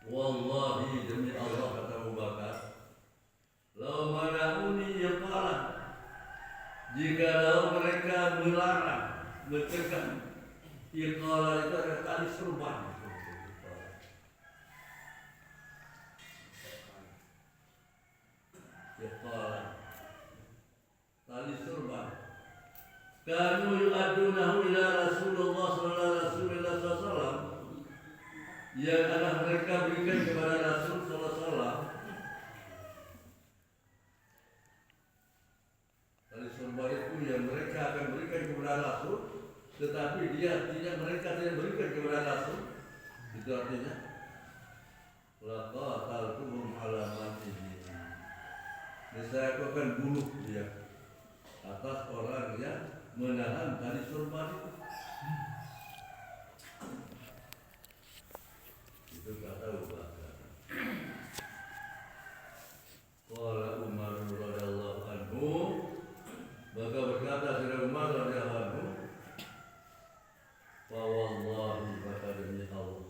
Wallahi demi Allah kata Abu Bakar, lau mana'uni yaqala, jikalau mereka melarang, mencegah, iqala itu ada tali serban. Iqala, tali serban. Kanu yu'adunahu ila Rasulullah sallallahu alaihi wasallam, yang akan mereka berikan kepada Rasul sallallahu alaihi wasallam. Tali serban itu yang mereka akan berikan kepada Rasul, tetapi mereka tidak berikan kepada Rasul. Itu artinya laqataltuhum ala matihi. Saya akan bunuh dia atas orang yang menahan tali serban itu. Itu kata Abu Bakar. Qala Umar radhiyallahu anhu, maka berkata Sayyidina Umar radhiyallahu anhu, wa wallahi, maka demi Allah,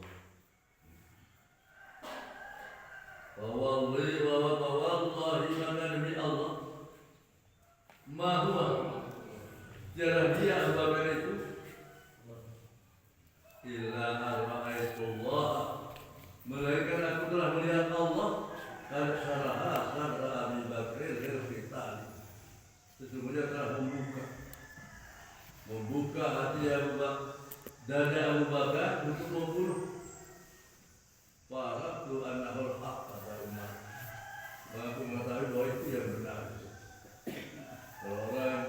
wa wallahi, maka demi Allah, ma huwa, jangan dia Abu Bakar itu, illa ar-ra'aitullah, melainkan aku telah melihat Allah, qad syaraha sadra Abi Bakr lil qital, sesungguhnya telah membuka hati Abu Bakar, dada Abu Bakar untuk membunuh. Faraqtu annahul haq, kata Umar, aku mengetahui bahwa itu yang benar. Kalau orang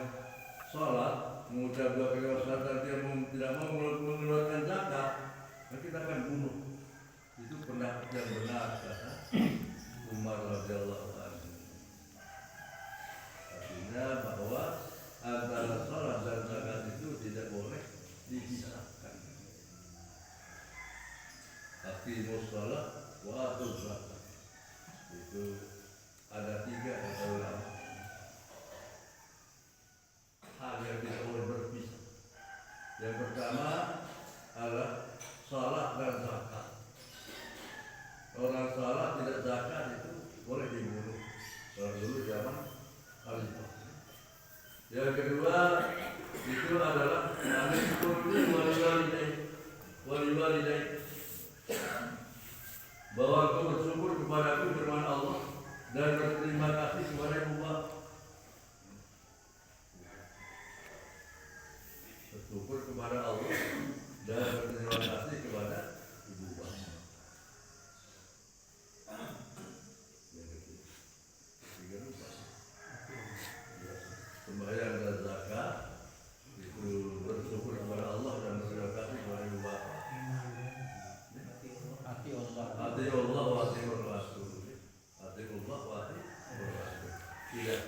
sholat mengucap dua kali syahadat, dia tidak mau mengeluarkan zakat, maka kita akan bunuh. Itu pendapat yang benar, kata Umar radhiyallahu anhu. Artinya bahwa antara sholat dan zakat itu tidak boleh dipisahkan. Aqimus shalah wa atuz zakat. Itu ada 3 kata ulama. Hal yang tidak boleh berpisah. Yang pertama adalah salat dan zakat. Orang salat tidak zakat itu boleh dibunuh. Kalau dulu zaman khalifah. Yang kedua itu adalah wali-wali, bahwa kau bersyukur kepadaku firman Allah dan berterima kasih kepada ibu bapa. Bersyukur kepada Allah dan berterima kasih kepada ibu bapa. Sembahyang dan zakat itu bersyukur kepada Allah dan berterima kasih kepada ibu bapa. Ati Allah wa ati Rasul. Ati Allah wa ati Rasul. Tidak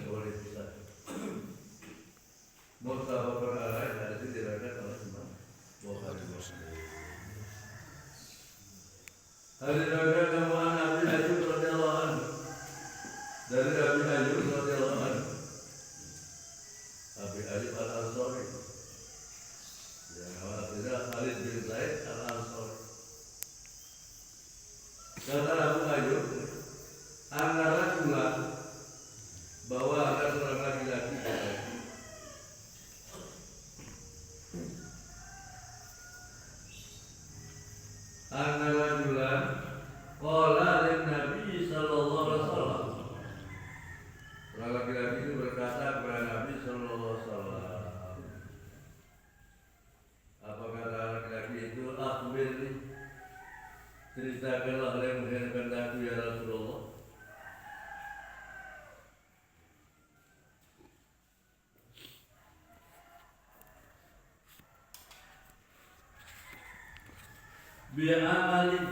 boleh pisah. Muttafaqun alaih, hadis ini diriwayatkan oleh Imam Bukhari Muslim. Hadis riwayat Abi Ayyub radhiyallahu anhu, dari Abi Ayyub radhiyallahu anhu, Abi Ayyub al-Ansari, yang artinya Khalid bin Zaid al-Ansari. Kata Abu Ayyub, antara tulah bahwa ada seorang laki-laki antara tulah qala lin Nabi sallallahu alaihi wasallam. Seorang laki-laki itu berkata kepada Nabi sallallahu alaihi wasallam. Apa kata laki-laki itu? Akhbirni, ceritakanlah hal yang mengherankan aku ya Rasulullah. Biar amalin,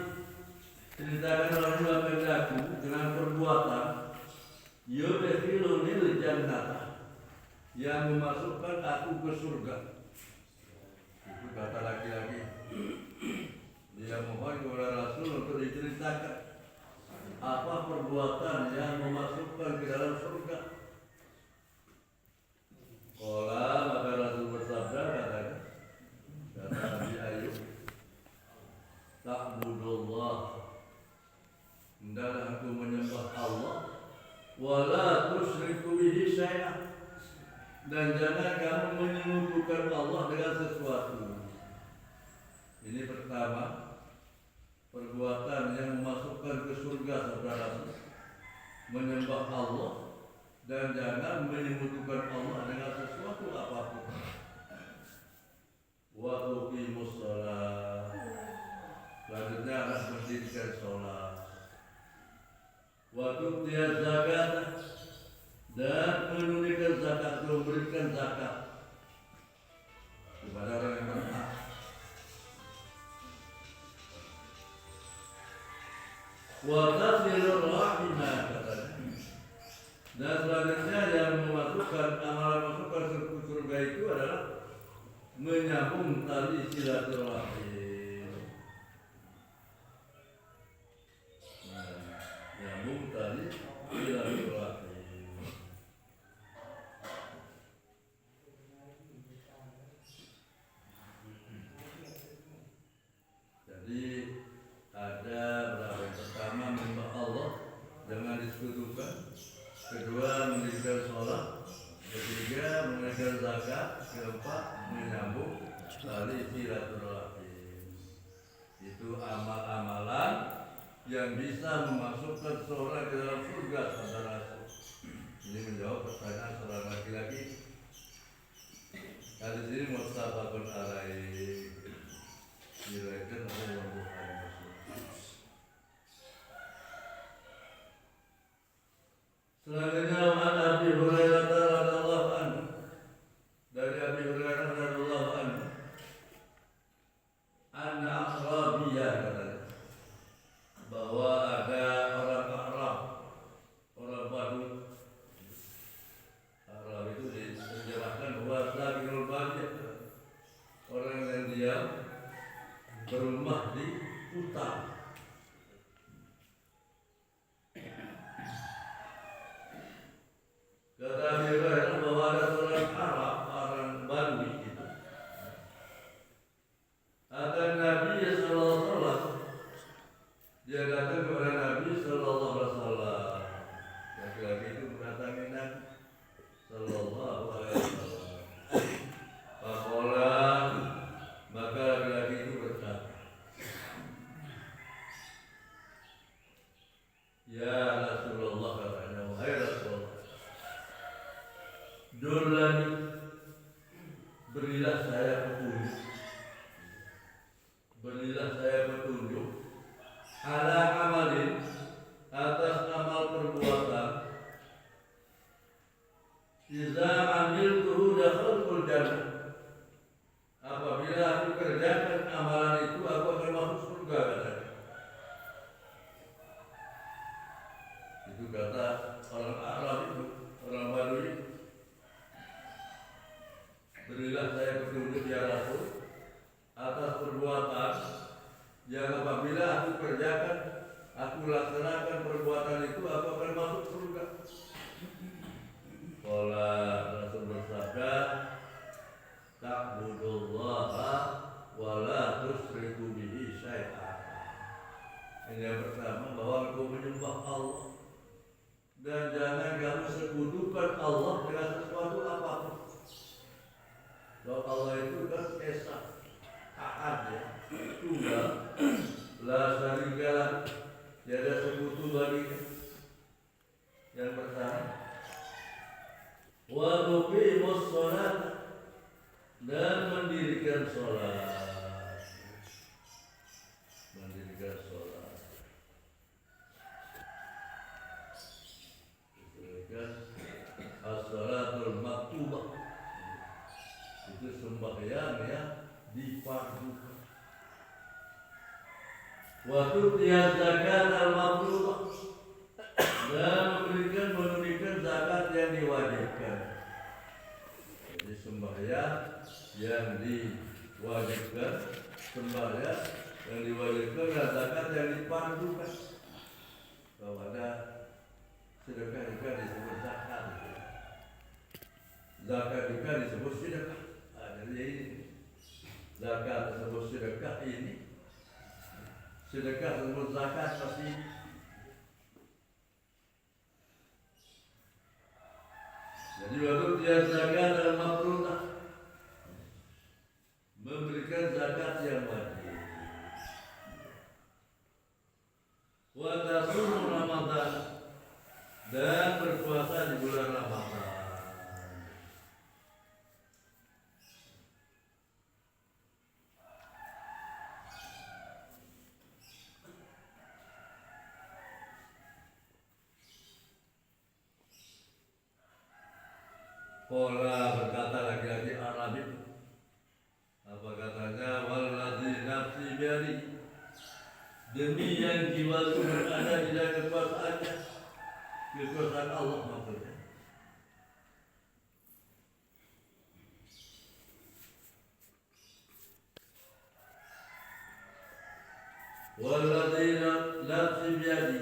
ceritakan orang yang aku dengan perbuatan yudkhilunil jannah, yang memasukkan aku ke surga. Itu kata laki-laki. Dia mohon kepada Rasul untuk diceritakan apa perbuatan yang memasukkan ke dalam surga. Qala, maka Rasul bersabda, kata Nabi Ayyub, ta'budullah, hendaklah engkau menyembah Allah, wala tusyriku bihi syai'an, dan jangan kamu menyekutukan Allah dengan sesuatu. Ini pertama, perbuatan yang memasukkan ke surga saudara, menyembah Allah dan jangan menyekutukan Allah dengan sesuatu apapun. Wa tuqimus shalah, selanjutnya harus mendirikan sholat. Wa tu'tiyaz zakat, dan menunaikan zakat, memberikan zakat kepada orang yang berhak. Wa tasilur rahimah, dan selanjutnya yang memasukkan amalan masukkan surga itu adalah menyambung tali silaturahim. Menyambung tali silaturahim. Jadi ada berapa? Yang pertama menyembah Allah, jangan disekutukan. Kedua mendirikan sholat. Ketiga menunaikan zakat. Keempat menyambung tali silaturahim. Itu amal-amalan yang bisa memasukkan seorang ke dalam surga, saudara. Ini menjawab pertanyaan seorang laki-laki. Hadis ini muttafaqun alaih, diriwayatkan oleh Imam Bukhari Muslim. Selanjutnya an Abi Hurairah radhiyallahu anhu, dari Abi Hurairah radhiyallahu anhu, anna A'rabiyah, bahwa ada orang Arab, orang Badui. Arab itu diterjemahkan bahwa Sakinul Badiyah, orang yang dia berumah di hutan. Kata Abi Hurairah bahwa ada seorang Arab, orang Badui itu, akan Nabi sallallahu alaihi wasallam, dia datang kepada Nabi sallallahu alaihi wasallam. Laki-laki itu mendatangi Nabi sallallahu alaihi wasallam. Faqala, maka laki-laki itu berkata, ya Rasulullah, katanya, wahai Rasulullah, dullani, berilah saya petunjuk, berilah saya petunjuk, ala amalin, atas amal perbuatan, iza amiltuhu dakhaltul jannah, apabila aku kerjakan amalan itu aku akan masuk surga, katanya. Itu kata orang Arab itu, orang Badui. Berilah saya petunjuk ya Rasul atas perbuatan yang apabila aku kerjakan, aku laksanakan perbuatan itu, aku akan masuk surga. Qala, Rasul bersabda, ta'budullaha wa la tusyriku bihi syai'an. Ini yang pertama, bahwa engkau menyembah Allah dan jangan kamu sekutukan Allah dengan sesuatu apapun. Bahwa Allah itu kan esa, ahad, ya, tunggal, la syarikalah, tiada sekutu baginya. Yang pertama, wa tuqimus shalat, dan mendirikan sholat, mendirikan sholat. Dirikan as-shalatul maktubah, itu sembahyang yang difardukan. Wa tu'tiyaz zakat al-mafruḍah, dan menunaikan zakat yang diwajibkan. Jadi sembahyang yang diwajibkan, sembahyang yang diwajibkan, dan zakat yang difardukan. Kalau ada sedekah juga disebut zakat, zakat juga disebut sedekah. Jadi zakat disebut sedekah ini sedekah dan zakat pasti. Jadi waktu dia zakat dan mafruḍah, memberikan zakat yang wajib. Wa tasum Ramadan, dan berpuasa di bulan Ramadan. Qala, berkata lagi-lagi Arab itu, apa katanya, walladzi nafsi biyadi, demi yang jiwaku berada di dalam kekuasaannya, kekuasaan Allah maksudnya. Walladzi nafsi biyadi,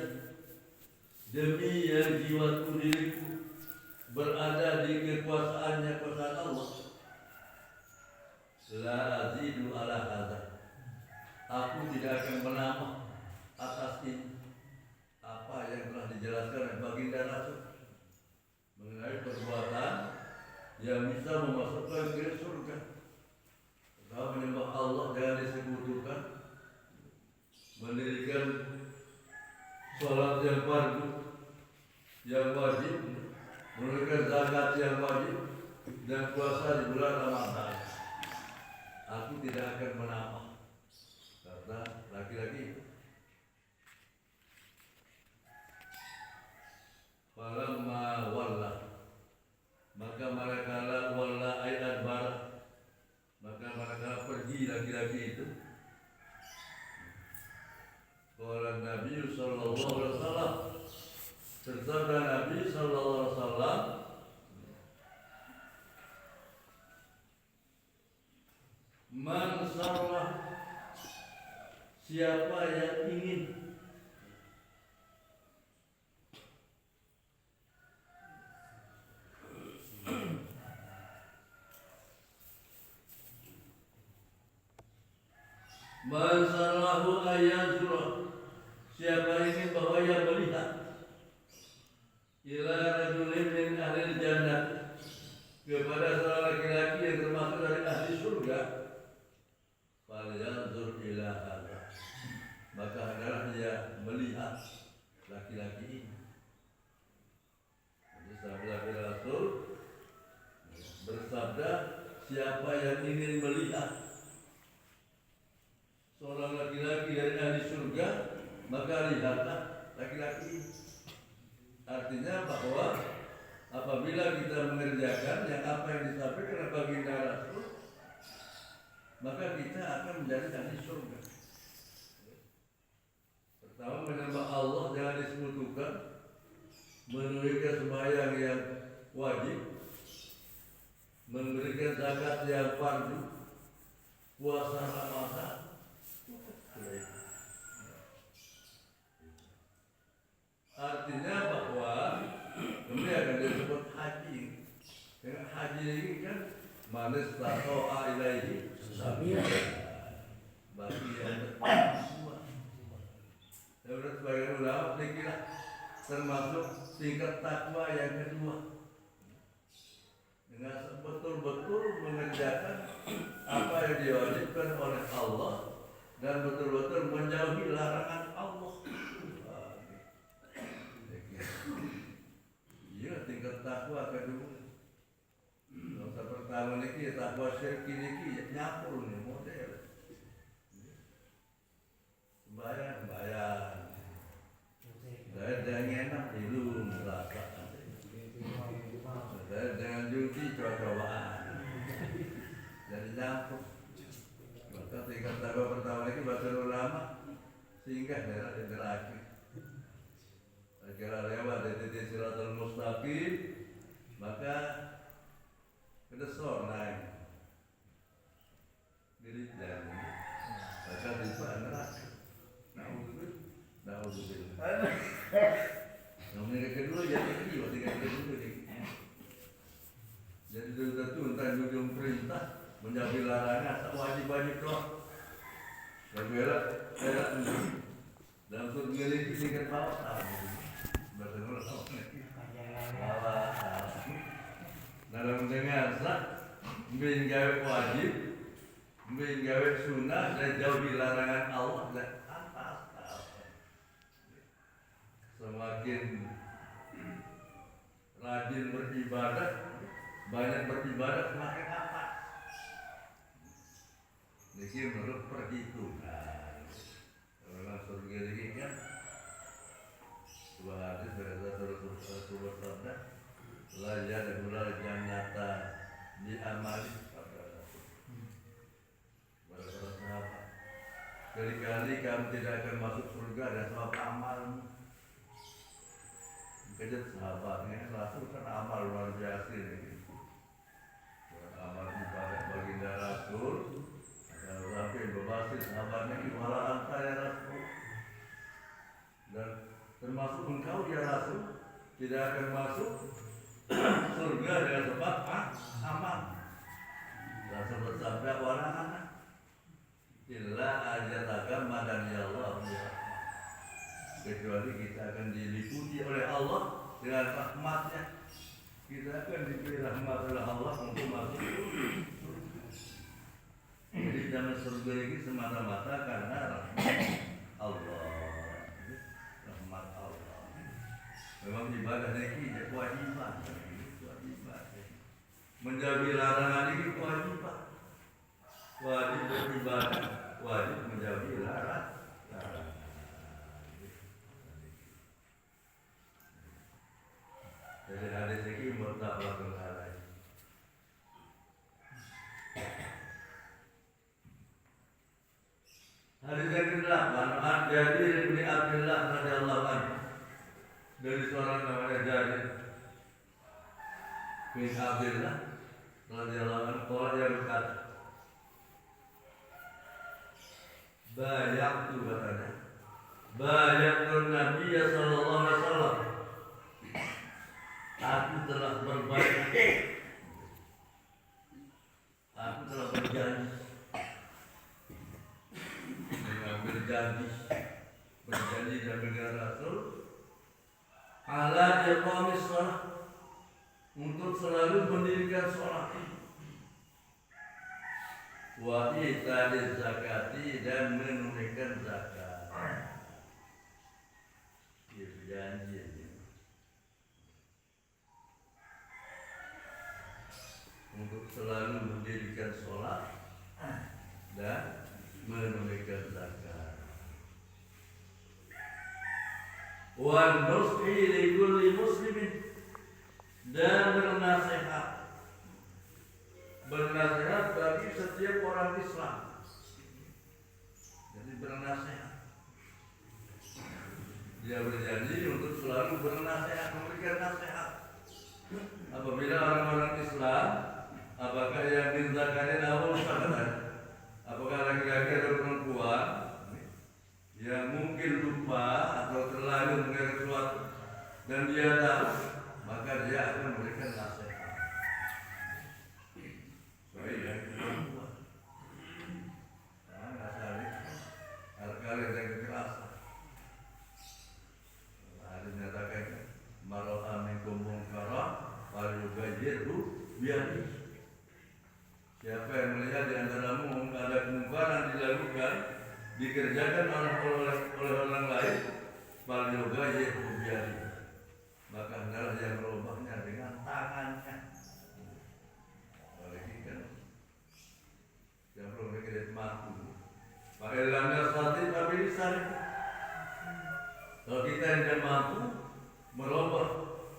demi yang jiwaku diriku berada di kekuasaannya, kekuasaan Allah. La azidu ala hadza, aku tidak akan menambah atas ini apa yang telah dijelaskan oleh baginda Rasul mengenai perbuatan yang bisa memasukkan ke surga. Pertama, menyembah Allah jangan disekutukan, mendirikan sholat yang fardu yang wajib, menunaikan zakat yang wajib, dan puasa di bulan Ramadan. Aku tidak akan menambah, karena laki-laki. Falamma walla, maka manakala walla ay adbar, maka manakala pergi laki-laki itu, qala Nabi sallallahu alaihi wasallam, bersabda Nabi sallallahu alaihi wasallam, man sarrah, siapa yang ingin man sarrahu ayyazura, siapa ingin bahwa ia melihat ila rajulin min ahli jannah, kepada seorang laki-laki yang termasuk dari ahli surga, falyanzur ila hadza, maka adalah dia melihat laki-laki ini. Jadi sabda Rasul bersabda, siapa yang ingin melihat seorang laki-laki dari ahli surga, maka lihatlah laki-laki ini. Artinya bahwa apabila kita mengerjakan yang apa yang disampaikan oleh baginda Rasul, maka kita akan menjadi ahli surga. Pertama, menyembah Allah jangan disekutukan, menunaikan sembahyang yang wajib, memberikan zakat yang fardu, puasa Ramadan. Artinya bahwa kemudian akan disebut haji. Dengan haji ini kan manis taso'a ilaihi sabila, bagi yang bertakwa. Menurut sebagian ulama dikira termasuk tingkat takwa yang kedua, dengan betul-betul mengerjakan apa yang diwajibkan oleh Allah dan betul-betul menjauhi larangan Allah. Iya, tingkat takwa kedua. Dosa pertama ini takwa syirik ini nyapul nih model. Bayar. Saya jangan enak dulu merasa. Saya jangan judi coba-cobaan. Jadi nyapul. Maka tingkat takwa pertama ini bahasa ulama singgah daerah interaksi. Kira lewat dari titik Siratal Mustaqim, maka kedesor naik diri dan maka tiba neraka. Naudzubillah. Nomor kedua jadi kedua, tinggal kedua ni. Jadi tentu tentang ujung perintah menjauhi larangan tak wajib doang. Dan berak Maksud gini kan bawa bahasa bawa dalam mendengar sak mbin gawe wajib mbin gawe sunnah dan jauhi larangan Allah dan apa semakin rajin beribadah banyak beribadah semakin apa ini menurut perhitungan orang surga ini kan sebuah hadis dari Rasulullah sabda la yadkhulul jannata bi amali para sahabat kali-kali kamu tidak akan masuk surga dan sebab amalmu kejut sahabatnya Rasul kan amal luar biasa ini amal ibadah baginda Rasul sampai berbasis sahabatnya wala anta ya Rasul dan termasuk engkau ya Rasul tidak akan masuk surga dengan sebab amal. Rasul bersabda wala ana illa ajataka madani Allah kecuali kita akan diliputi oleh Allah dengan rahmatnya kita akan diberi rahmat oleh Allah untuk masuk surga. Jadi zaman surga ini semata-mata karena rahmat Allah. Rahmat Allah. Memang ibadahnya ini kewajiban. Menjauhi larangan ini kewajiban. Wajib beribadah, wajib menjauhi larangan. Jadi hadis ini mutlak berhalai. Hadis yang ke-8 an Jabir bin Abdullah radhiyallahu anhu dari seorang namanya Jabir bin Abdullah radhiyallahu anhu qala dia berkata bayatu katanya bayatun Nabi sallallahu alaihi wasallam aku telah berjanji berjanji dengan Rasul ala iqamis shalah untuk selalu mendirikan sholat wa itaiz zakati dan menunaikan zakat. Dia berjanji untuk selalu mendirikan sholat dan menunaikan zakat. Wa nushi li kulli muslimin dan bernasihat bagi setiap orang Islam. Jadi bernasihat. Dia berjanji untuk selalu bernasihat, memberikan nasihat. Apabila orang-orang Islam, apakah yang mintakan awal sahabat, apakah laki-laki atau perempuan yang mungkin lupa atau terlalu mengenai sesuatu dan dia tahu, maka dia akan memberikan nasihat. Baik, perempuan, kalian yang kekerasan. Ada nyatakan maral aminkum mungkara wal yughayyiru biyadihi. Siapa yang melihat di antaramu ada kemungkaran dilakukan, dikerjakan oleh orang lain, wal yughayyiru biyadihi, maka hendaklah dia merubahnya dengan tangannya. Balikkan yang belum dikira mampu. Bagaimana strategi tapi lisan. Kalau kita tidak mampu merubah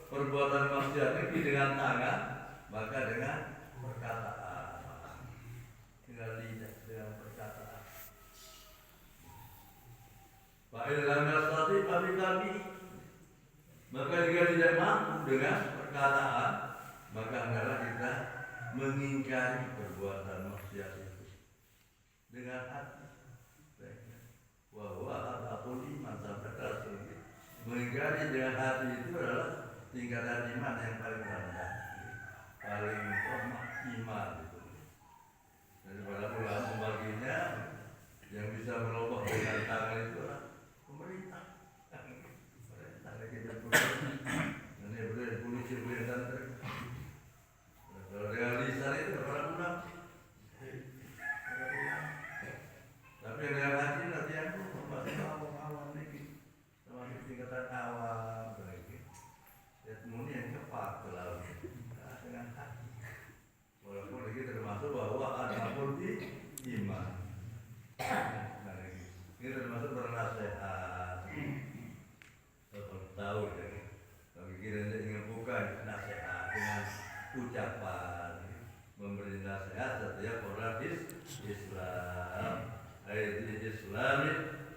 perbuatan maksiat ini dengan tangan, maka dengan perkataan, dengan lidah, dengan perkataan. Bagaimana strategi tapi kami, maka jika tidak mampu dengan perkataan, maka hendaklah kita mengingkari perbuatan maksiat itu dengan hati. Wahwa apapun iman sampai Rasul mengingkari dengan hati itu adalah tingkatan iman yang paling rendah, paling lemah iman itu. Jadi pada ulama membaginya yang bisa merubah dengan tangan itu adalah pemerintah.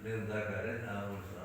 lil dzakari al unsa.